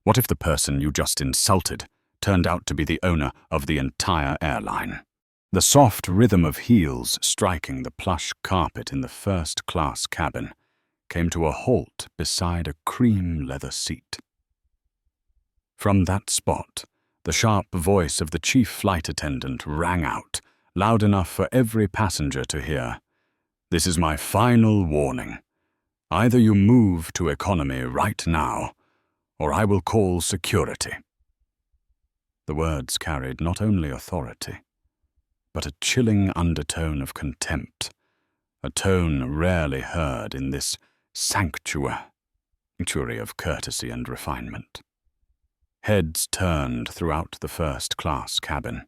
What if the person you just insulted turned out to be the owner of the entire airline? The soft rhythm of heels striking the plush carpet in the first-class cabin came to a halt beside a cream leather seat. From that spot, the sharp voice of the chief flight attendant rang out, loud enough for every passenger to hear. "This is my final warning. Either you move to economy right now, or I will call security." The words carried not only authority, but a chilling undertone of contempt, a tone rarely heard in this sanctuary of courtesy and refinement. Heads turned throughout the first-class cabin.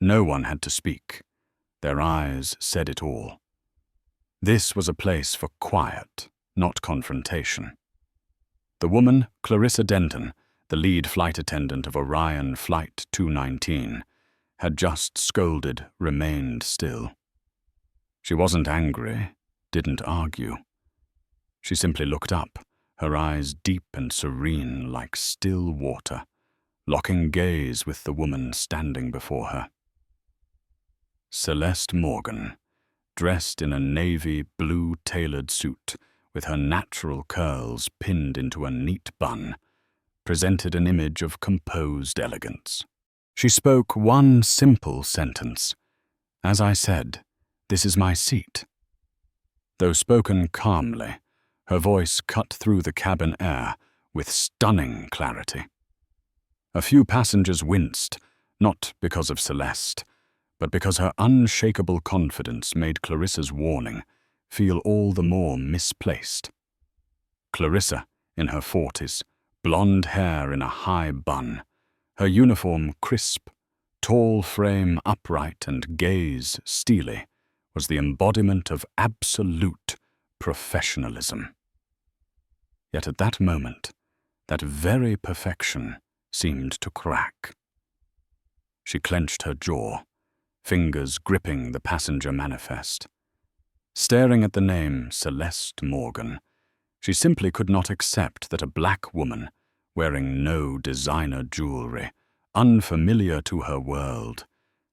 No one had to speak. Their eyes said it all. This was a place for quiet, not confrontation. The woman, Clarissa Denton, the lead flight attendant of Orion Flight 219, had just scolded, remained still. She wasn't angry, didn't argue. She simply looked up, her eyes deep and serene like still water, locking gaze with the woman standing before her. Celeste Morgan, dressed in a navy blue tailored suit with her natural curls pinned into a neat bun, presented an image of composed elegance. She spoke one simple sentence. "As I said, this is my seat." Though spoken calmly, her voice cut through the cabin air with stunning clarity. A few passengers winced, not because of Celeste, but because her unshakable confidence made Clarissa's warning feel all the more misplaced. Clarissa, in her 40s, blonde hair in a high bun, her uniform crisp, tall frame upright and gaze steely, was the embodiment of absolute professionalism. Yet at that moment, that very perfection seemed to crack. She clenched her jaw, fingers gripping the passenger manifest. Staring at the name Celeste Morgan, she simply could not accept that a black woman, wearing no designer jewelry, unfamiliar to her world,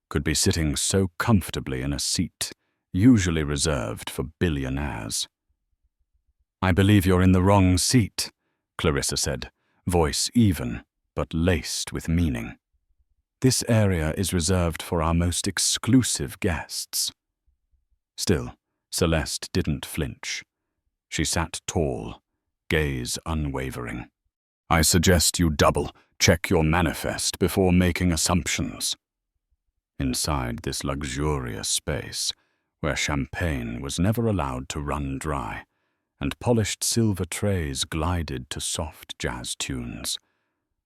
could be sitting so comfortably in a seat usually reserved for billionaires. "I believe you're in the wrong seat," Clarissa said, voice even, but laced with meaning. "This area is reserved for our most exclusive guests." Still, Celeste didn't flinch. She sat tall, gaze unwavering. "I suggest you double-check your manifest before making assumptions." Inside this luxurious space, where champagne was never allowed to run dry, and polished silver trays glided to soft jazz tunes,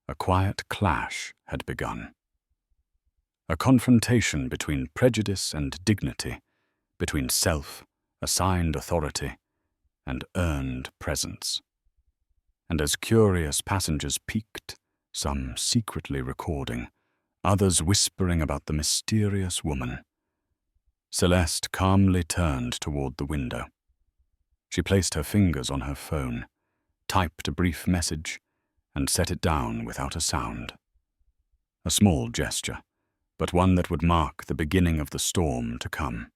a quiet clash had begun. A confrontation between prejudice and dignity, between self, assigned authority, and earned presence. And as curious passengers peeked, some secretly recording, others whispering about the mysterious woman, Celeste calmly turned toward the window. She placed her fingers on her phone, typed a brief message, and set it down without a sound. A small gesture, but one that would mark the beginning of the storm to come.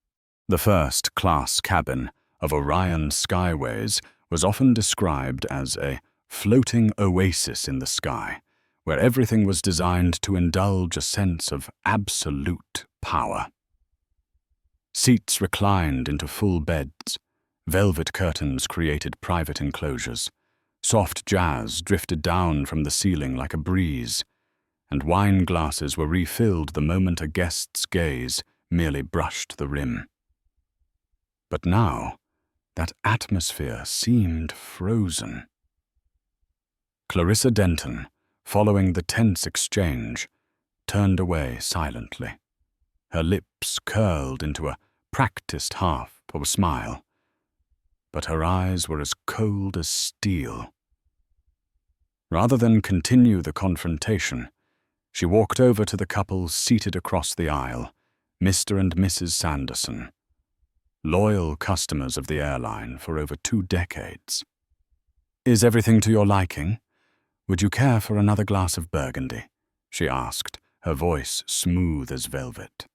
The first-class cabin of Orion Skyways was often described as a floating oasis in the sky, where everything was designed to indulge a sense of absolute power. Seats reclined into full beds, velvet curtains created private enclosures, soft jazz drifted down from the ceiling like a breeze, and wine glasses were refilled the moment a guest's gaze merely brushed the rim. But now, that atmosphere seemed frozen. Clarissa Denton, following the tense exchange, turned away silently. Her lips curled into a practiced half of a smile, but her eyes were as cold as steel. Rather than continue the confrontation, she walked over to the couple seated across the aisle, Mr. and Mrs. Sanderson, loyal customers of the airline for over 2 decades. "Is everything to your liking? "Would you care for another glass of Burgundy?" she asked, her voice smooth as velvet.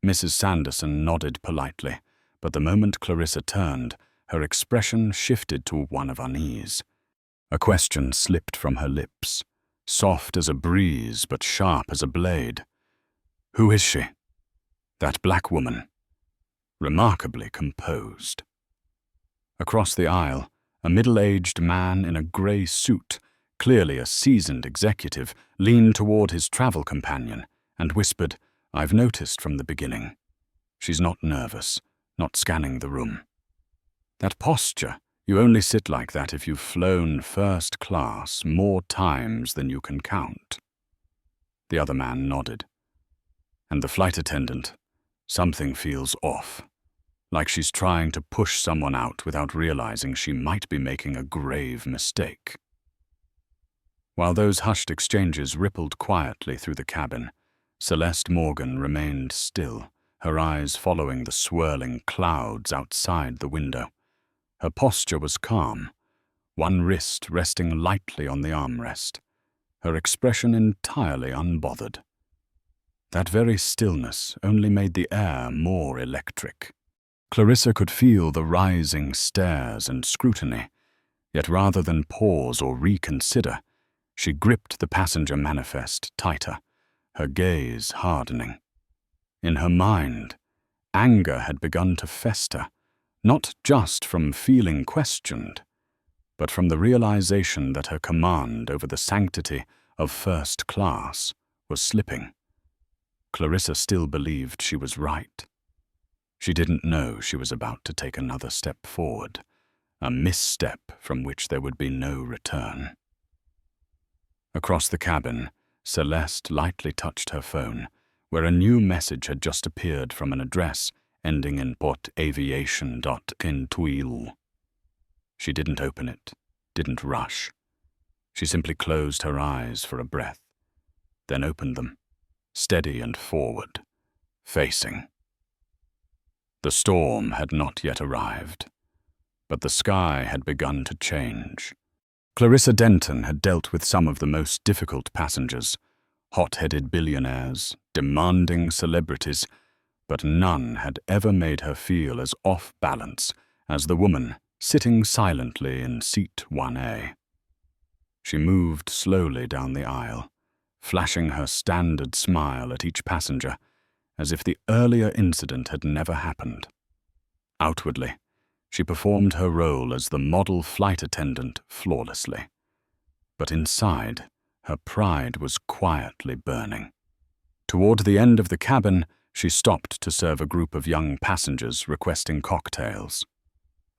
Mrs. Sanderson nodded politely, but the moment Clarissa turned, her expression shifted to one of unease. A question slipped from her lips, soft as a breeze but sharp as a blade. "Who is she?" "That black woman." Remarkably composed. Across the aisle, a middle-aged man in a grey suit, clearly a seasoned executive, leaned toward his travel companion and whispered, "I've noticed from the beginning. She's not nervous, not scanning the room. That posture, you only sit like that if you've flown first class more times than you can count." The other man nodded. "And the flight attendant, something feels off. Like she's trying to push someone out without realizing she might be making a grave mistake." While those hushed exchanges rippled quietly through the cabin, Celeste Morgan remained still, her eyes following the swirling clouds outside the window. Her posture was calm, one wrist resting lightly on the armrest, her expression entirely unbothered. That very stillness only made the air more electric. Clarissa could feel the rising stares and scrutiny, yet rather than pause or reconsider, she gripped the passenger manifest tighter, her gaze hardening. In her mind, anger had begun to fester, not just from feeling questioned, but from the realization that her command over the sanctity of first class was slipping. Clarissa still believed she was right. She didn't know she was about to take another step forward, a misstep from which there would be no return. Across the cabin, Celeste lightly touched her phone, where a new message had just appeared from an address ending in portaviation.intuil. She didn't open it, didn't rush. She simply closed her eyes for a breath, then opened them, steady and forward, facing. The storm had not yet arrived, but the sky had begun to change. Clarissa Denton had dealt with some of the most difficult passengers, hot-headed billionaires, demanding celebrities, but none had ever made her feel as off balance as the woman sitting silently in seat 1A. She moved slowly down the aisle, flashing her standard smile at each passenger, as if the earlier incident had never happened. Outwardly, she performed her role as the model flight attendant flawlessly. But inside, her pride was quietly burning. Toward the end of the cabin, she stopped to serve a group of young passengers requesting cocktails.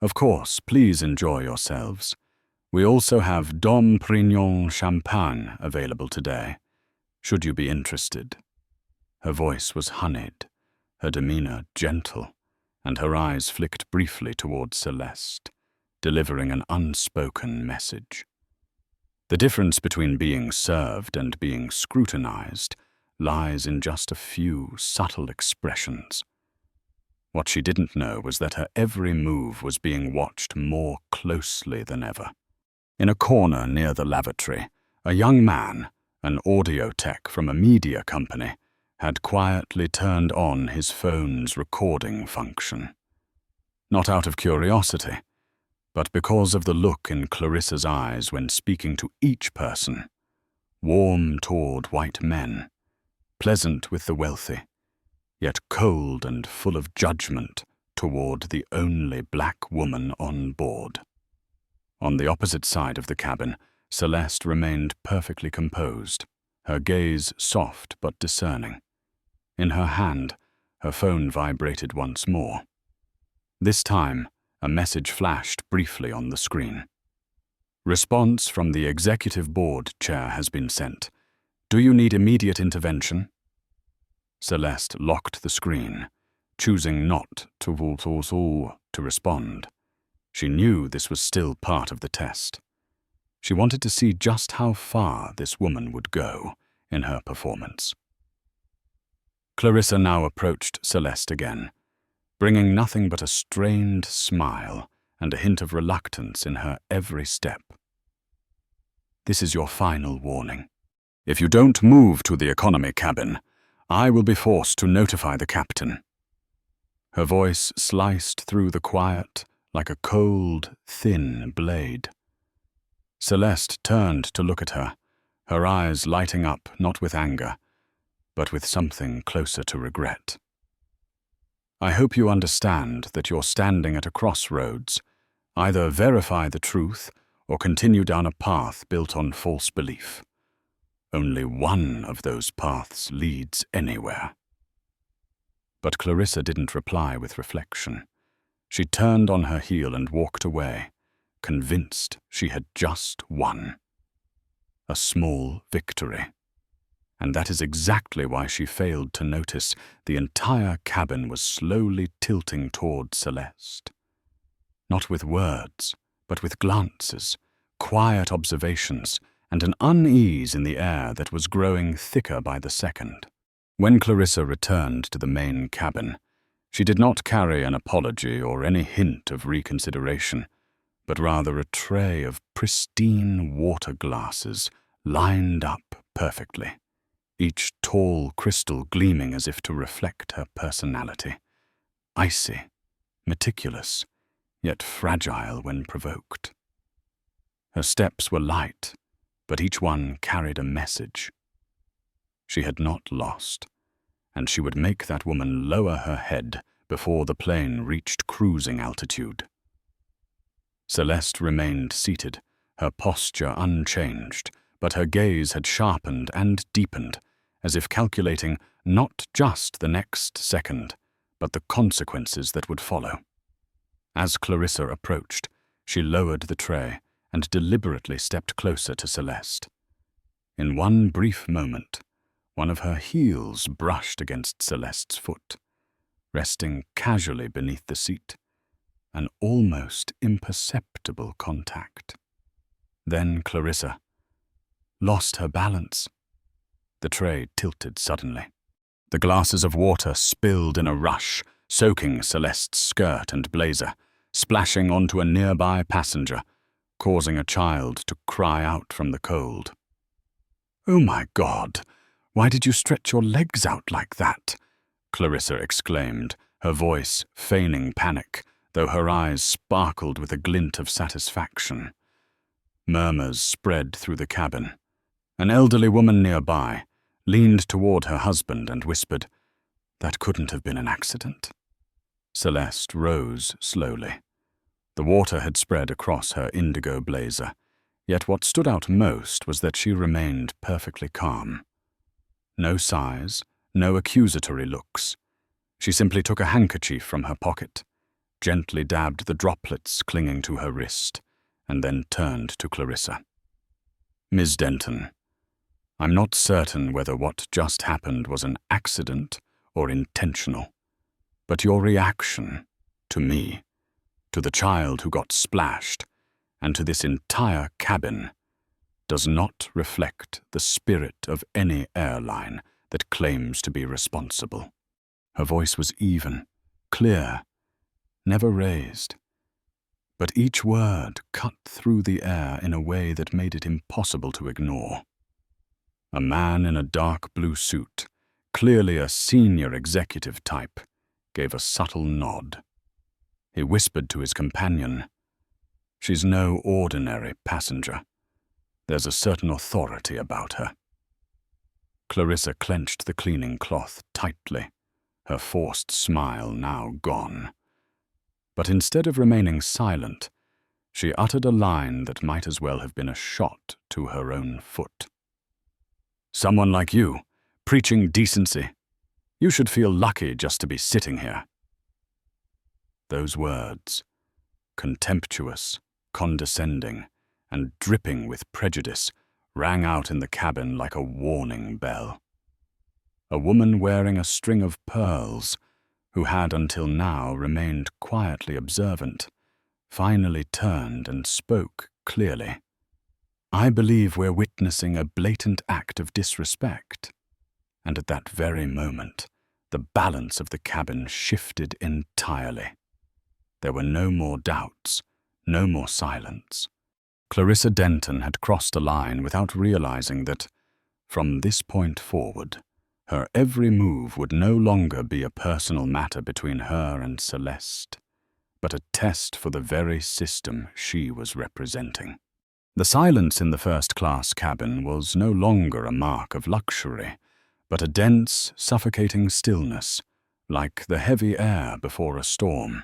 "Of course, please enjoy yourselves. We also have Dom Pérignon champagne available today, should you be interested." Her voice was honeyed, her demeanor gentle, and her eyes flicked briefly toward Celeste, delivering an unspoken message. The difference between being served and being scrutinized lies in just a few subtle expressions. What she didn't know was that her every move was being watched more closely than ever. In a corner near the lavatory, a young man, an audio tech from a media company, had quietly turned on his phone's recording function. Not out of curiosity, but because of the look in Clarissa's eyes when speaking to each person, warm toward white men, pleasant with the wealthy, yet cold and full of judgment toward the only black woman on board. On the opposite side of the cabin, Celeste remained perfectly composed, her gaze soft but discerning. In her hand, her phone vibrated once more. This time, a message flashed briefly on the screen. "Response from the executive board chair has been sent. Do you need immediate intervention?" Celeste locked the screen, choosing not to respond. She knew this was still part of the test. She wanted to see just how far this woman would go in her performance. Clarissa now approached Celeste again, bringing nothing but a strained smile and a hint of reluctance in her every step. This is your final warning. If you don't move to the economy cabin, I will be forced to notify the captain." Her voice sliced through the quiet like a cold, thin blade. Celeste turned to look at her, her eyes lighting up not with anger, but with something closer to regret. "I hope you understand that you're standing at a crossroads. Either verify the truth or continue down a path built on false belief. Only one of those paths leads anywhere." But Clarissa didn't reply with reflection. She turned on her heel and walked away, convinced she had just won. A small victory. And that is exactly why she failed to notice the entire cabin was slowly tilting toward Celeste. Not with words, but with glances, quiet observations, and an unease in the air that was growing thicker by the second. When Clarissa returned to the main cabin, she did not carry an apology or any hint of reconsideration, but rather a tray of pristine water glasses lined up perfectly, each tall crystal gleaming as if to reflect her personality. Icy, meticulous, yet fragile when provoked. Her steps were light, but each one carried a message. She had not lost, and she would make that woman lower her head before the plane reached cruising altitude. Celeste remained seated, her posture unchanged, but her gaze had sharpened and deepened, as if calculating not just the next second, but the consequences that would follow. As Clarissa approached, she lowered the tray and deliberately stepped closer to Celeste. In one brief moment, one of her heels brushed against Celeste's foot, resting casually beneath the seat, an almost imperceptible contact. Then Clarissa lost her balance. The tray tilted suddenly. The glasses of water spilled in a rush, soaking Celeste's skirt and blazer, splashing onto a nearby passenger, causing a child to cry out from the cold. "Oh my God, why did you stretch your legs out like that?" Clarissa exclaimed, her voice feigning panic, though her eyes sparkled with a glint of satisfaction. Murmurs spread through the cabin. An elderly woman nearby leaned toward her husband and whispered, "That couldn't have been an accident." Celeste rose slowly. The water had spread across her indigo blazer, yet what stood out most was that she remained perfectly calm. No sighs, no accusatory looks. She simply took a handkerchief from her pocket, gently dabbed the droplets clinging to her wrist, and then turned to Clarissa. "Ms. Denton, I'm not certain whether what just happened was an accident or intentional, but your reaction to me, to the child who got splashed, and to this entire cabin does not reflect the spirit of any airline that claims to be responsible." Her voice was even, clear, never raised, but each word cut through the air in a way that made it impossible to ignore. A man in a dark blue suit, clearly a senior executive type, gave a subtle nod. He whispered to his companion, "She's no ordinary passenger. There's a certain authority about her." Clarissa clenched the cleaning cloth tightly, her forced smile now gone. But instead of remaining silent, she uttered a line that might as well have been a shot to her own foot. "Someone like you, preaching decency. You should feel lucky just to be sitting here." Those words, contemptuous, condescending, and dripping with prejudice, rang out in the cabin like a warning bell. A woman wearing a string of pearls, who had until now remained quietly observant, finally turned and spoke clearly. "I believe we're witnessing a blatant act of disrespect." And at that very moment, the balance of the cabin shifted entirely. There were no more doubts, no more silence. Clarissa Denton had crossed a line without realizing that, from this point forward, her every move would no longer be a personal matter between her and Celeste, but a test for the very system she was representing. The silence in the first-class cabin was no longer a mark of luxury, but a dense, suffocating stillness, like the heavy air before a storm.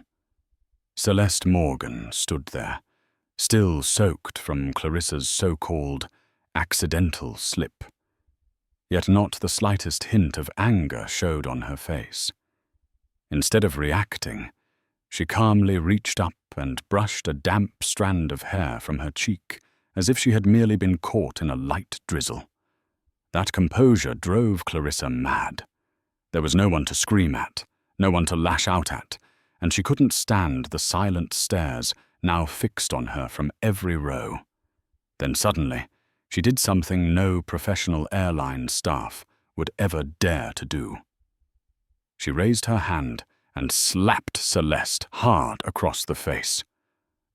Celeste Morgan stood there, still soaked from Clarissa's so-called accidental slip. Yet not the slightest hint of anger showed on her face. Instead of reacting, she calmly reached up and brushed a damp strand of hair from her cheek, as if she had merely been caught in a light drizzle. That composure drove Clarissa mad. There was no one to scream at, no one to lash out at, and she couldn't stand the silent stares now fixed on her from every row. Then suddenly, she did something no professional airline staff would ever dare to do. She raised her hand and slapped Celeste hard across the face.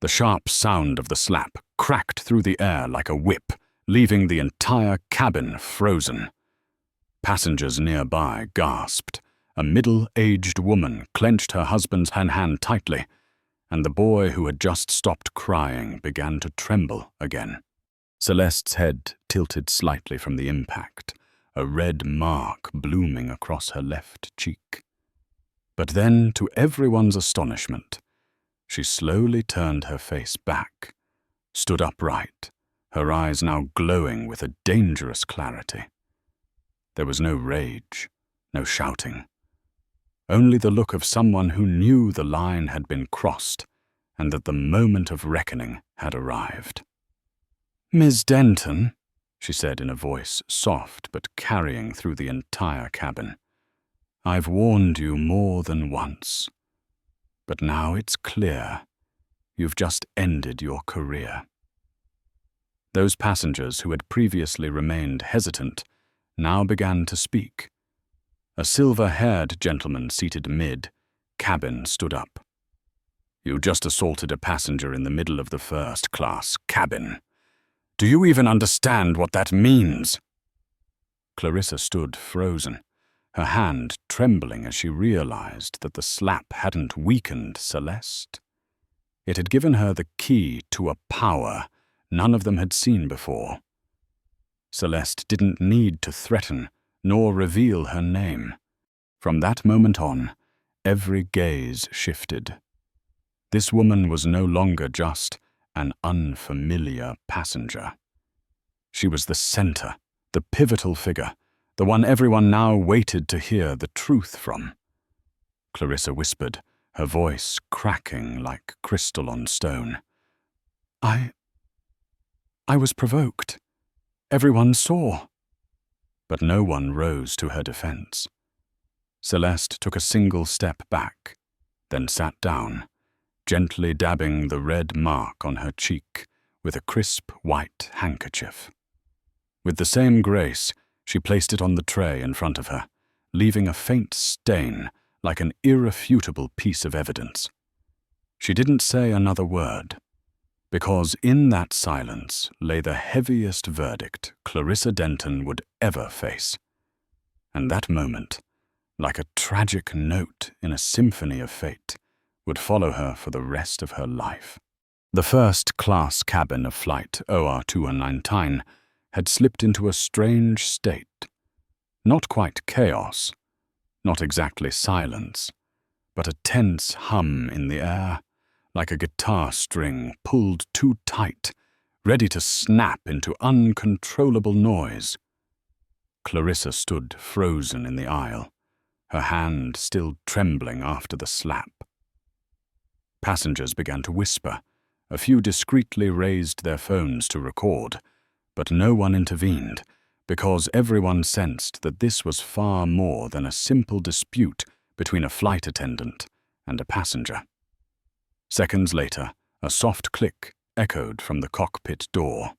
The sharp sound of the slap cracked through the air like a whip, leaving the entire cabin frozen. Passengers nearby gasped. A middle-aged woman clenched her husband's hand tightly, and the boy who had just stopped crying began to tremble again. Celeste's head tilted slightly from the impact, a red mark blooming across her left cheek. But then, to everyone's astonishment, she slowly turned her face back, stood upright, her eyes now glowing with a dangerous clarity. There was no rage, no shouting, only the look of someone who knew the line had been crossed and that the moment of reckoning had arrived. "Miss Denton," she said in a voice soft but carrying through the entire cabin, "I've warned you more than once. But now it's clear. You've just ended your career." Those passengers who had previously remained hesitant now began to speak. A silver-haired gentleman seated mid-cabin stood up. "You just assaulted a passenger in the middle of the first-class cabin. Do you even understand what that means?" Clarissa stood frozen, her hand trembling as she realized that the slap hadn't weakened Celeste. It had given her the key to a power none of them had seen before. Celeste didn't need to threaten nor reveal her name. From that moment on, every gaze shifted. This woman was no longer just an unfamiliar passenger. She was the center, the pivotal figure, the one everyone now waited to hear the truth from. Clarissa whispered, her voice cracking like crystal on stone. I was provoked. Everyone saw." But no one rose to her defense. Celeste took a single step back, then sat down, gently dabbing the red mark on her cheek with a crisp white handkerchief. With the same grace, she placed it on the tray in front of her, leaving a faint stain like an irrefutable piece of evidence. She didn't say another word, because in that silence lay the heaviest verdict Clarissa Denton would ever face. And that moment, like a tragic note in a symphony of fate, would follow her for the rest of her life. The first-class cabin of Flight OR-219 had slipped into a strange state. Not quite chaos, not exactly silence, but a tense hum in the air, like a guitar string pulled too tight, ready to snap into uncontrollable noise. Clarissa stood frozen in the aisle, her hand still trembling after the slap. Passengers began to whisper. A few discreetly raised their phones to record, but no one intervened, because everyone sensed that this was far more than a simple dispute between a flight attendant and a passenger. Seconds later, a soft click echoed from the cockpit door.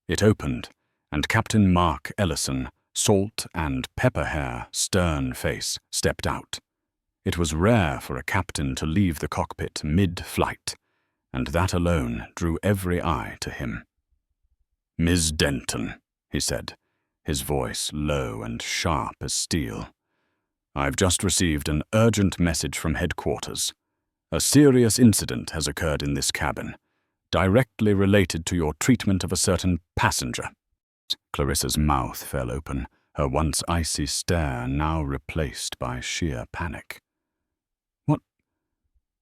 It opened, and Captain Mark Ellison, salt and pepper hair, stern face, stepped out. It was rare for a captain to leave the cockpit mid-flight, and that alone drew every eye to him. "Ms. Denton," he said, his voice low and sharp as steel. "I've just received an urgent message from headquarters. A serious incident has occurred in this cabin, directly related to your treatment of a certain passenger." Clarissa's mouth fell open, her once icy stare now replaced by sheer panic.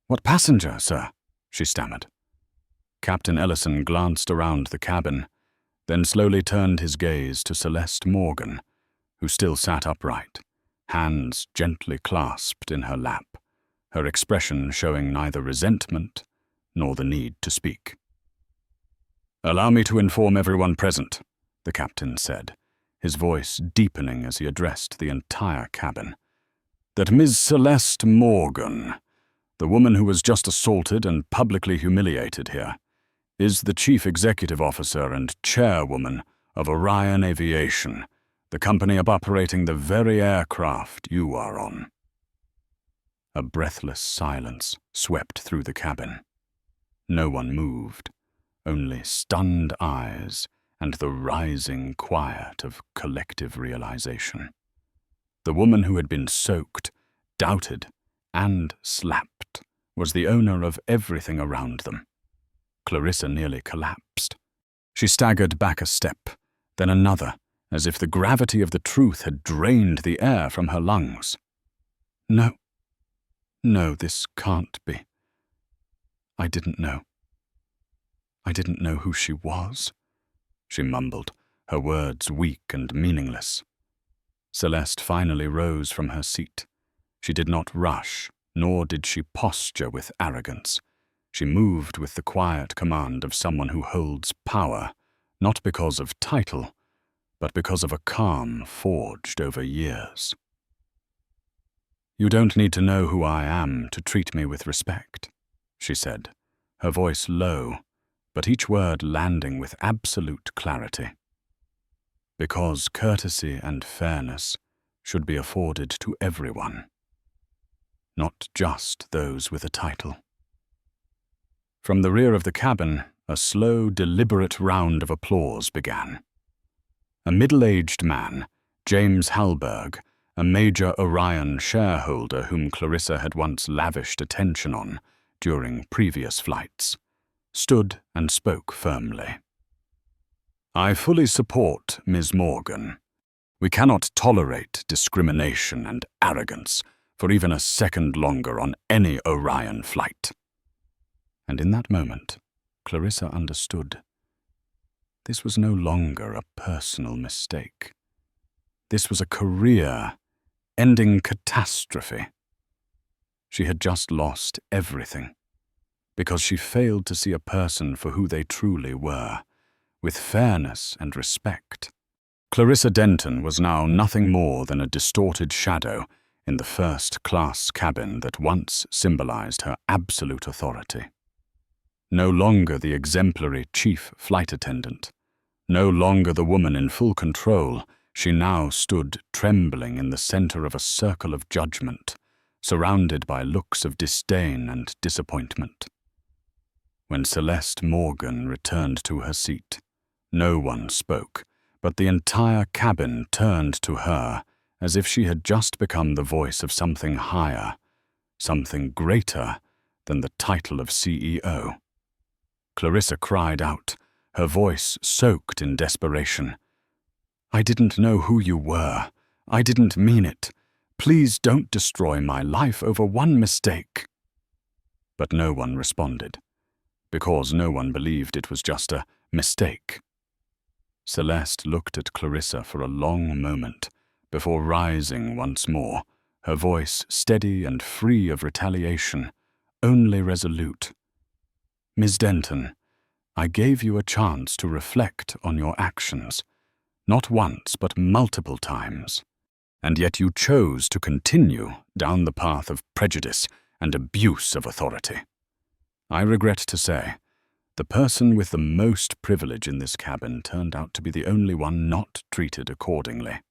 What passenger, sir?" she stammered. Captain Ellison glanced around the cabin, then slowly turned his gaze to Celeste Morgan, who still sat upright, hands gently clasped in her lap, her expression showing neither resentment nor the need to speak. "Allow me to inform everyone present," the captain said, his voice deepening as he addressed the entire cabin, "that Ms. Celeste Morgan, the woman who was just assaulted and publicly humiliated here, is the Chief Executive Officer and Chairwoman of Orion Aviation, the company operating the very aircraft you are on." A breathless silence swept through the cabin. No one moved, only stunned eyes and the rising quiet of collective realization. The woman who had been soaked, doubted, and slapped was the owner of everything around them. Clarissa nearly collapsed. She staggered back a step, then another, as if the gravity of the truth had drained the air from her lungs. No, this can't be. I didn't know. I didn't know who she was," she mumbled, her words weak and meaningless. Celeste finally rose from her seat. She did not rush, nor did she posture with arrogance. She moved with the quiet command of someone who holds power, not because of title, but because of a calm forged over years. "You don't need to know who I am to treat me with respect," she said, her voice low, but each word landing with absolute clarity. "Because courtesy and fairness should be afforded to everyone, not just those with a title." From the rear of the cabin, a slow, deliberate round of applause began. A middle-aged man, James Halberg, a major Orion shareholder whom Clarissa had once lavished attention on during previous flights, stood and spoke firmly. "I fully support Ms. Morgan. We cannot tolerate discrimination and arrogance for even a second longer on any Orion flight." And in that moment, Clarissa understood. This was no longer a personal mistake. This was a career-ending catastrophe. She had just lost everything, because she failed to see a person for who they truly were, with fairness and respect. Clarissa Denton was now nothing more than a distorted shadow in the first-class cabin that once symbolized her absolute authority. No longer the exemplary chief flight attendant, no longer the woman in full control, she now stood trembling in the center of a circle of judgment, surrounded by looks of disdain and disappointment. When Celeste Morgan returned to her seat, no one spoke, but the entire cabin turned to her as if she had just become the voice of something higher, something greater than the title of CEO. Clarissa cried out, her voice soaked in desperation. "I didn't know who you were. I didn't mean it. Please don't destroy my life over one mistake." But no one responded, because no one believed it was just a mistake. Celeste looked at Clarissa for a long moment before rising once more, her voice steady and free of retaliation, only resolute. "Ms. Denton, I gave you a chance to reflect on your actions, not once but multiple times, and yet you chose to continue down the path of prejudice and abuse of authority. I regret to say, the person with the most privilege in this cabin turned out to be the only one not treated accordingly."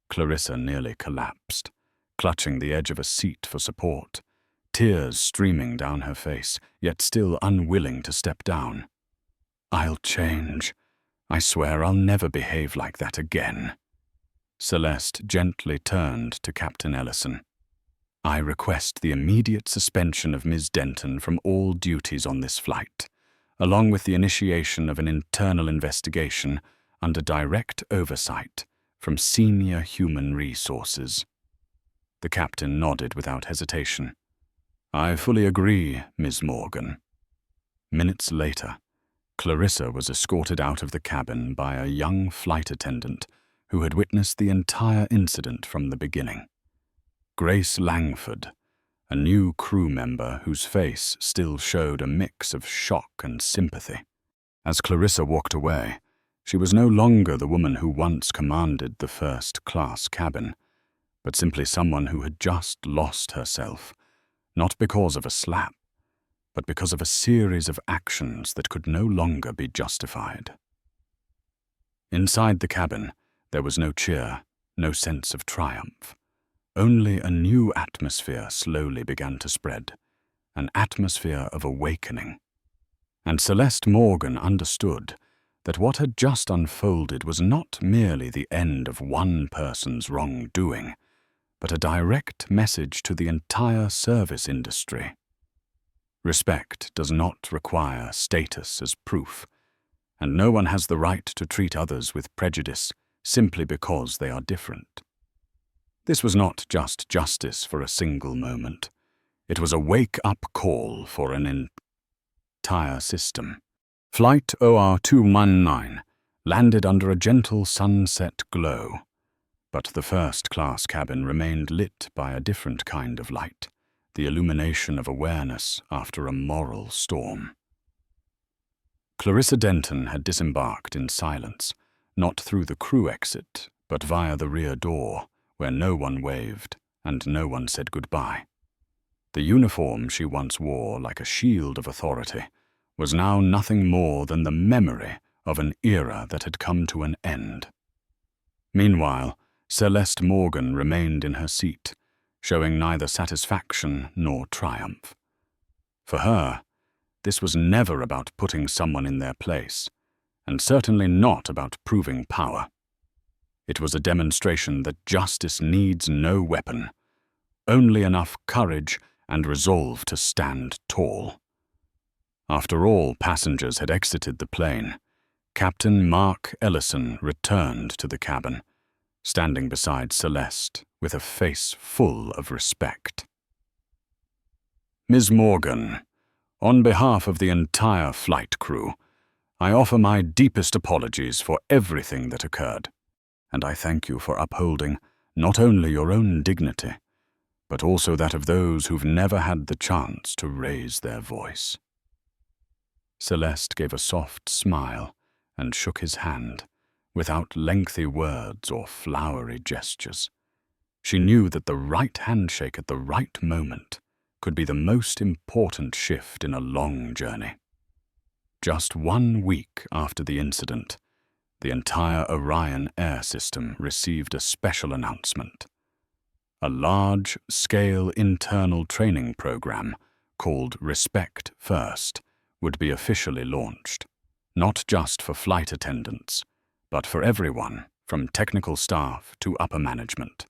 Clarissa nearly collapsed, clutching the edge of a seat for support, tears streaming down her face, yet still unwilling to step down. "I'll change. I swear I'll never behave like that again." Celeste gently turned to Captain Ellison. "I request the immediate suspension of Ms. Denton from all duties on this flight, along with the initiation of an internal investigation under direct oversight from senior human resources." The captain nodded without hesitation. "I fully agree, Ms. Morgan." Minutes later, Clarissa was escorted out of the cabin by a young flight attendant who had witnessed the entire incident from the beginning. Grace Langford, a new crew member whose face still showed a mix of shock and sympathy. As Clarissa walked away, she was no longer the woman who once commanded the first-class cabin, but simply someone who had just lost herself, not because of a slap, but because of a series of actions that could no longer be justified. Inside the cabin, there was no cheer, no sense of triumph. Only a new atmosphere slowly began to spread, an atmosphere of awakening. And Celeste Morgan understood that what had just unfolded was not merely the end of one person's wrongdoing, but a direct message to the entire service industry. Respect does not require status as proof, and no one has the right to treat others with prejudice simply because they are different. This was not just justice for a single moment. It was a wake-up call for an entire system. Flight OR 219 landed under a gentle sunset glow, but the first-class cabin remained lit by a different kind of light, the illumination of awareness after a moral storm. Clarissa Denton had disembarked in silence, not through the crew exit, but via the rear door, where no one waved and no one said goodbye. The uniform she once wore like a shield of authority was now nothing more than the memory of an era that had come to an end. Meanwhile, Celeste Morgan remained in her seat, showing neither satisfaction nor triumph. For her, this was never about putting someone in their place, and certainly not about proving power. It was a demonstration that justice needs no weapon, only enough courage and resolve to stand tall. After all passengers had exited the plane, Captain Mark Ellison returned to the cabin, standing beside Celeste with a face full of respect. "Ms. Morgan, on behalf of the entire flight crew, I offer my deepest apologies for everything that occurred, and I thank you for upholding not only your own dignity, but also that of those who've never had the chance to raise their voice." Celeste gave a soft smile and shook his hand, without lengthy words or flowery gestures. She knew that the right handshake at the right moment could be the most important shift in a long journey. Just 1 week after the incident, the entire Orion Air system received a special announcement. A large-scale internal training program called Respect First would be officially launched, not just for flight attendants, but for everyone from technical staff to upper management.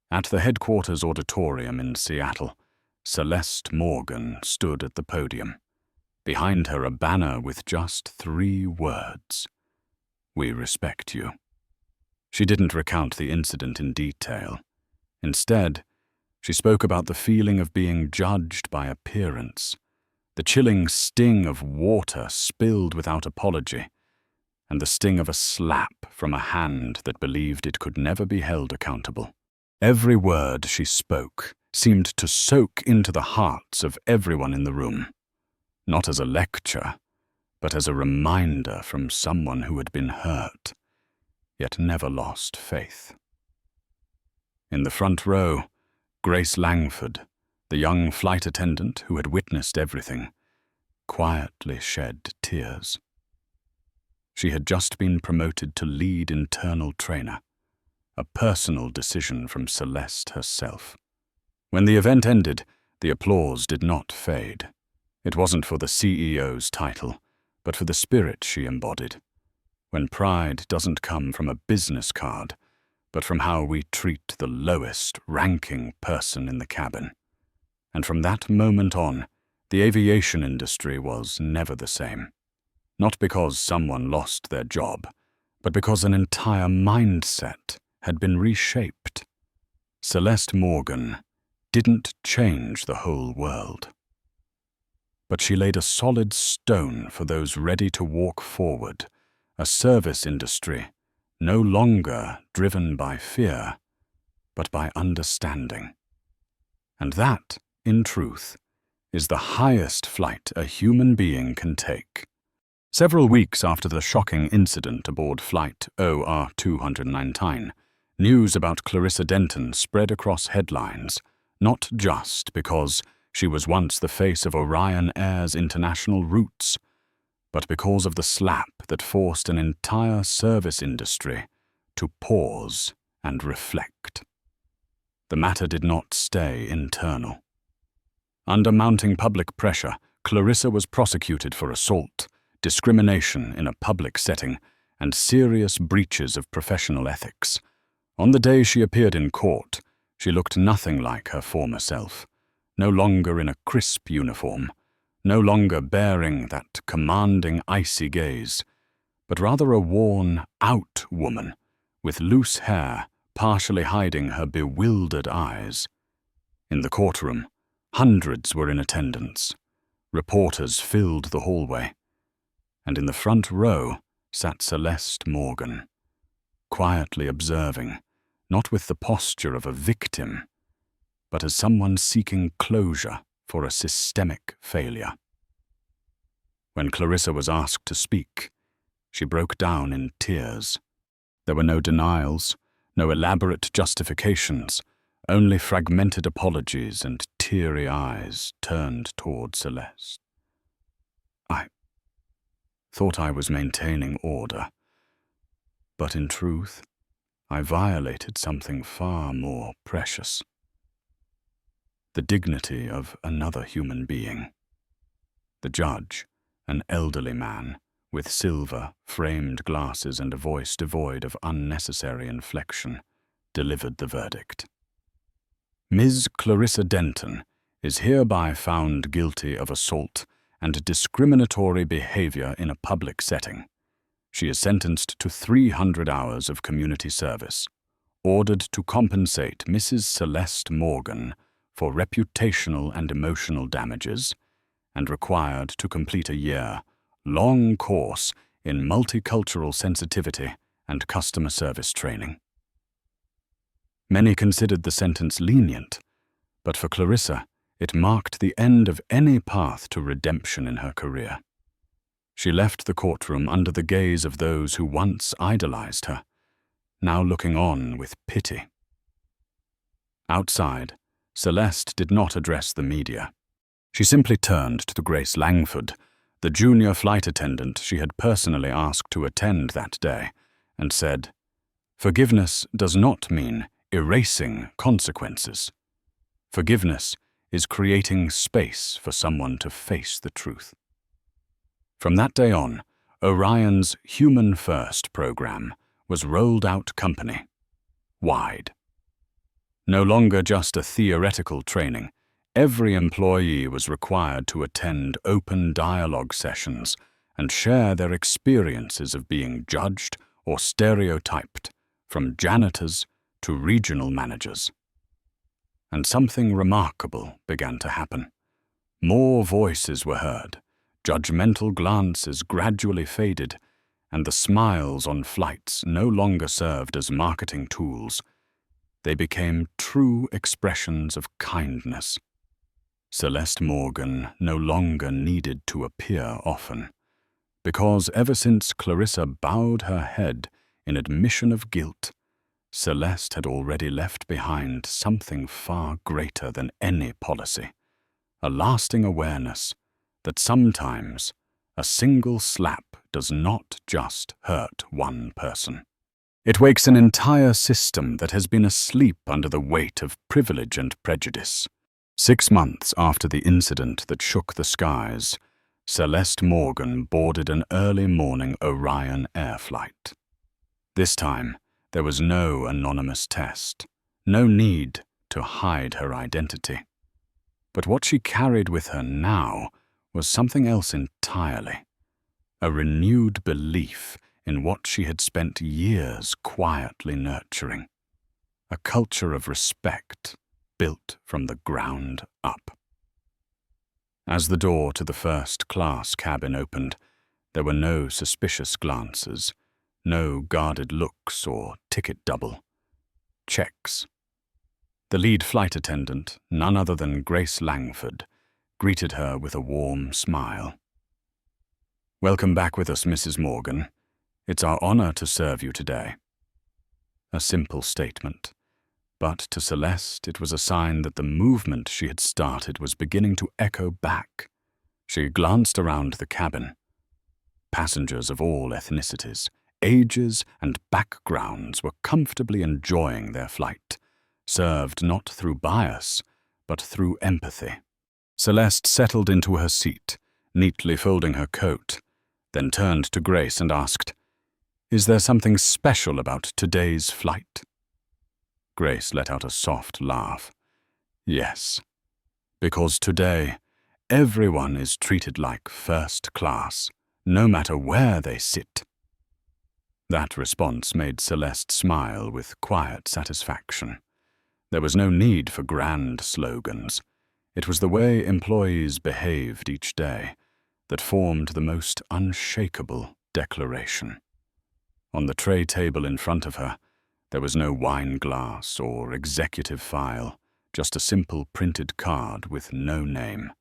At the headquarters auditorium in Seattle, Celeste Morgan stood at the podium. Behind her a banner with just 3 words: "We respect you." She didn't recount the incident in detail. Instead, she spoke about the feeling of being judged by appearance, the chilling sting of water spilled without apology, and the sting of a slap from a hand that believed it could never be held accountable. Every word she spoke seemed to soak into the hearts of everyone in the room, not as a lecture, but as a reminder from someone who had been hurt, yet never lost faith. In the front row, Grace Langford, the young flight attendant who had witnessed everything, quietly shed tears. She had just been promoted to lead internal trainer, a personal decision from Celeste herself. When the event ended, the applause did not fade. It wasn't for the CEO's title, but for the spirit she embodied. when pride doesn't come from a business card, but from how we treat the lowest ranking person in the cabin. And from that moment on, the aviation industry was never the same. Not because someone lost their job, but because an entire mindset had been reshaped. Celeste Morgan didn't change the whole world, but she laid a solid stone for those ready to walk forward, a service industry no longer driven by fear, but by understanding. And that, in truth, is the highest flight a human being can take. Several weeks after the shocking incident aboard Flight OR 219, news about Clarissa Denton spread across headlines, not just because she was once the face of Orion Air's international routes, but because of the slap that forced an entire service industry to pause and reflect. The matter did not stay internal. Under mounting public pressure, Clarissa was prosecuted for assault, discrimination in a public setting, and serious breaches of professional ethics. On the day she appeared in court, she looked nothing like her former self, no longer in a crisp uniform, no longer bearing that commanding icy gaze, but rather a worn-out woman with loose hair partially hiding her bewildered eyes. In the courtroom, hundreds were in attendance. Reporters filled the hallway, and in the front row sat Celeste Morgan, quietly observing, not with the posture of a victim, but as someone seeking closure for a systemic failure. When Clarissa was asked to speak, she broke down in tears. There were no denials, no elaborate justifications, only fragmented apologies and teary eyes turned toward Celeste. I thought I was maintaining order, but in truth, I violated something far more precious: the dignity of another human being. The judge, an elderly man with silver-framed glasses and a voice devoid of unnecessary inflection, delivered the verdict. Ms. Clarissa Denton is hereby found guilty of assault and discriminatory behavior in a public setting. She is sentenced to 300 hours of community service, ordered to compensate Mrs. Celeste Morgan for reputational and emotional damages, and required to complete a year-long course in multicultural sensitivity and customer service training. Many considered the sentence lenient, but for Clarissa, it marked the end of any path to redemption in her career. She left the courtroom under the gaze of those who once idolized her, now looking on with pity. Outside, Celeste did not address the media. She simply turned to Grace Langford, the junior flight attendant she had personally asked to attend that day, and said, "Forgiveness does not mean erasing consequences. Forgiveness is creating space for someone to face the truth." From that day on, Orion's Human First program was rolled out company-wide. No longer just a theoretical training, every employee was required to attend open dialogue sessions and share their experiences of being judged or stereotyped, from janitors to regional managers. And something remarkable began to happen. More voices were heard, judgmental glances gradually faded, and the smiles on flights no longer served as marketing tools. They became true expressions of kindness. Celeste Morgan no longer needed to appear often, because ever since Clarissa bowed her head in admission of guilt, Celeste had already left behind something far greater than any policy, a lasting awareness that sometimes a single slap does not just hurt one person. It wakes an entire system that has been asleep under the weight of privilege and prejudice. 6 months after the incident that shook the skies, Celeste Morgan boarded an early morning Orion Air flight. This time, there was no anonymous test, no need to hide her identity. But what she carried with her now was something else entirely, a renewed belief in what she had spent years quietly nurturing, a culture of respect built from the ground up. As the door to the first-class cabin opened, there were no suspicious glances, no guarded looks or ticket double. Checks. The lead flight attendant, none other than Grace Langford, greeted her with a warm smile. "Welcome back with us, Mrs. Morgan. It's our honor to serve you today." A simple statement, but to Celeste it was a sign that the movement she had started was beginning to echo back. She glanced around the cabin. Passengers of all ethnicities, ages, and backgrounds were comfortably enjoying their flight, served not through bias, but through empathy. Celeste settled into her seat, neatly folding her coat, then turned to Grace and asked, "Is there something special about today's flight?" Grace let out a soft laugh. "Yes, because today, everyone is treated like first class, no matter where they sit." That response made Celeste smile with quiet satisfaction. There was no need for grand slogans. It was the way employees behaved each day that formed the most unshakable declaration. On the tray table in front of her, there was no wine glass or executive file, just a simple printed card with no name,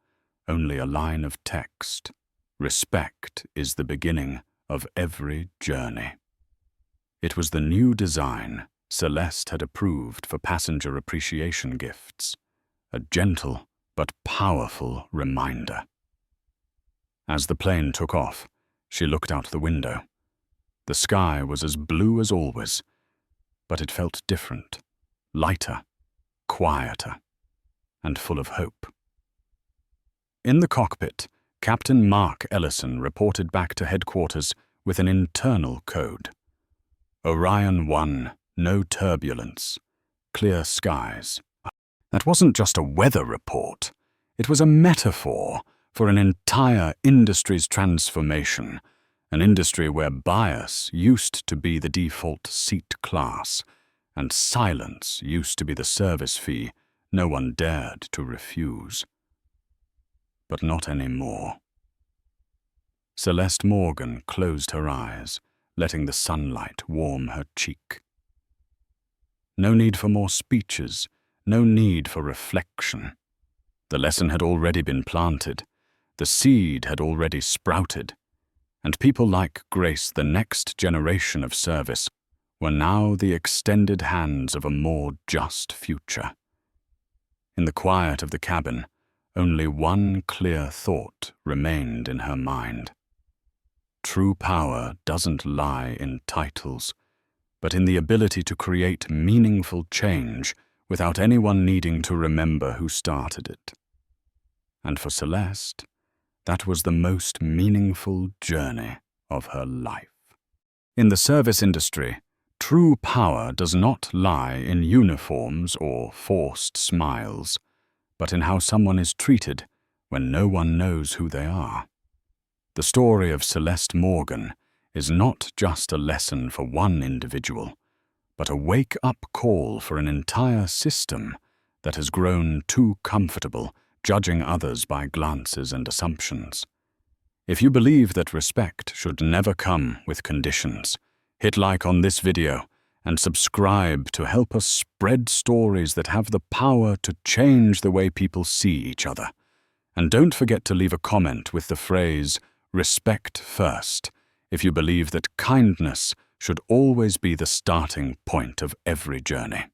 only a line of text. "Respect is the beginning of every journey." It was the new design Celeste had approved for passenger appreciation gifts, a gentle but powerful reminder. As the plane took off, she looked out the window. The sky was as blue as always, but it felt different, lighter, quieter, and full of hope. In the cockpit, Captain Mark Ellison reported back to headquarters with an internal code. Orion 1, no turbulence, clear skies. That wasn't just a weather report. It was a metaphor for an entire industry's transformation, an industry where bias used to be the default seat class, and silence used to be the service fee no one dared to refuse. But not anymore. Celeste Morgan closed her eyes, letting the sunlight warm her cheek. No need for more speeches, no need for reflection. The lesson had already been planted, the seed had already sprouted, and people like Grace, the next generation of service, were now the extended hands of a more just future. In the quiet of the cabin, only one clear thought remained in her mind. True power doesn't lie in titles, but in the ability to create meaningful change without anyone needing to remember who started it. And for Celeste, that was the most meaningful journey of her life. In the service industry, true power does not lie in uniforms or forced smiles, but in how someone is treated when no one knows who they are. The story of Celeste Morgan is not just a lesson for one individual, but a wake-up call for an entire system that has grown too comfortable judging others by glances and assumptions. If you believe that respect should never come with conditions, hit like on this video and subscribe to help us spread stories that have the power to change the way people see each other. And don't forget to leave a comment with the phrase, "Respect first," if you believe that kindness should always be the starting point of every journey.